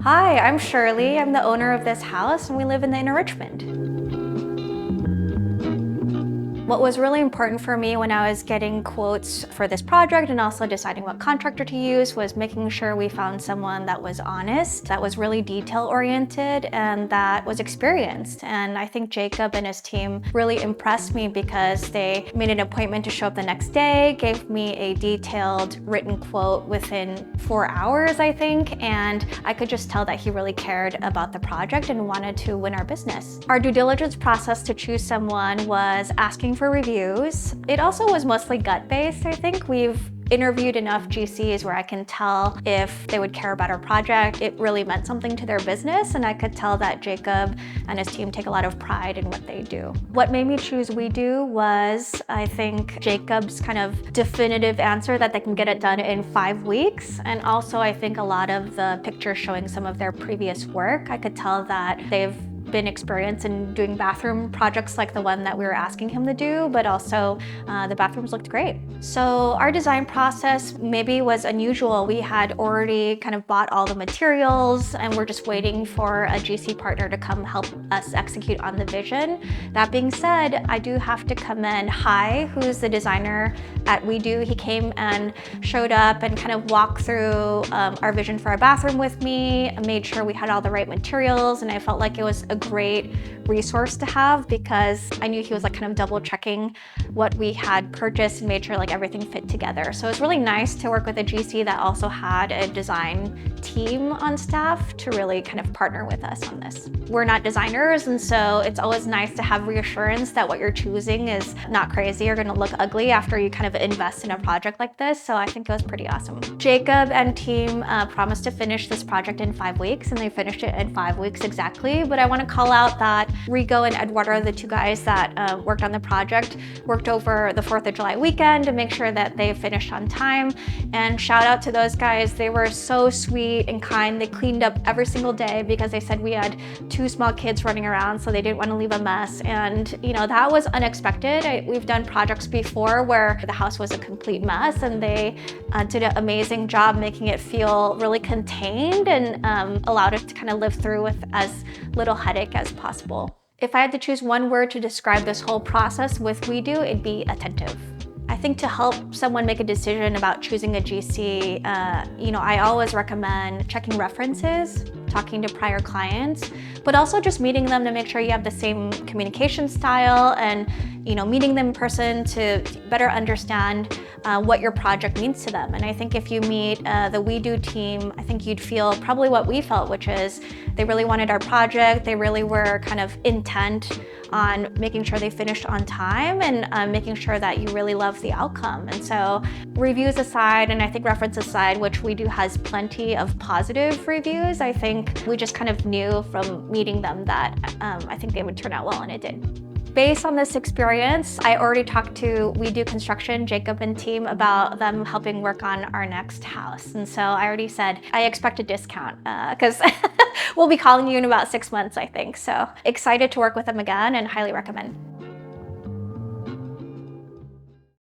Hi, I'm Shirley. I'm the owner of this house and we live in the inner Richmond. What was really important for me when I was getting quotes for this project and also deciding what contractor to use was making sure we found someone that was honest, that was really detail-oriented, and that was experienced. And I think Jacob and his team really impressed me because they made an appointment to show up the next day, gave me a detailed written quote within 4 hours, I think, and I could just tell that he really cared about the project and wanted to win our business. Our due diligence process to choose someone was asking for reviews. It also was mostly gut-based, I think. We've interviewed enough GCs where I can tell if they would care about our project. It really meant something to their business, and I could tell that Jacob and his team take a lot of pride in what they do. What made me choose WeDo was, I think, Jacob's kind of definitive answer that they can get it done in 5 weeks. And also, I think a lot of the pictures showing some of their previous work, I could tell that they've been experienced in doing bathroom projects like the one that we were asking him to do, but also the bathrooms looked great. So our design process maybe was unusual. We had already kind of bought all the materials and we're just waiting for a GC partner to come help us execute on the vision. That being said, I do have to commend Hai, who's the designer at WeDo. He came and showed up and kind of walked through our vision for our bathroom with me, made sure we had all the right materials, and I felt like it was a great resource to have because I knew he was like kind of double checking what we had purchased and made sure like everything fit together. So it was really nice to work with a GC that also had a design team on staff to really kind of partner with us on this. We're not designers, and so it's always nice to have reassurance that what you're choosing is not crazy or gonna look ugly after you kind of invest in a project like this. So I think it was pretty awesome. Jacob and team promised to finish this project in 5 weeks, and they finished it in 5 weeks exactly. But I want to call out that Rigo and Eduardo, the two guys that worked on the project, worked over the 4th of July weekend to make sure that they finished on time. And shout out to those guys. They were so sweet and kind. They cleaned up every single day because they said we had 2 small kids running around, so they didn't want to leave a mess. And you know, that was unexpected. We've done projects before where the house was a complete mess, and they did an amazing job making it feel really contained and allowed us to kind of live through with as little headache as possible. If I had to choose one word to describe this whole process with WeDo, it'd be attentive. I think to help someone make a decision about choosing a GC, I always recommend checking references, talking to prior clients, but also just meeting them to make sure you have the same communication style and meeting them in person to better understand what your project means to them. And I think if you meet the WeDo team, I think you'd feel probably what we felt, which is they really wanted our project. They really were kind of intent on making sure they finished on time and making sure that you really love the outcome. And so reviews aside, and I think reference aside, which WeDo has plenty of positive reviews, I think we just kind of knew from meeting them that I think they would turn out well, and it did. Based on this experience, I already talked to WeDo Construction, Jacob and team, about them helping work on our next house. And so I already said, I expect a discount because we'll be calling you in about 6 months, I think. So excited to work with them again and highly recommend.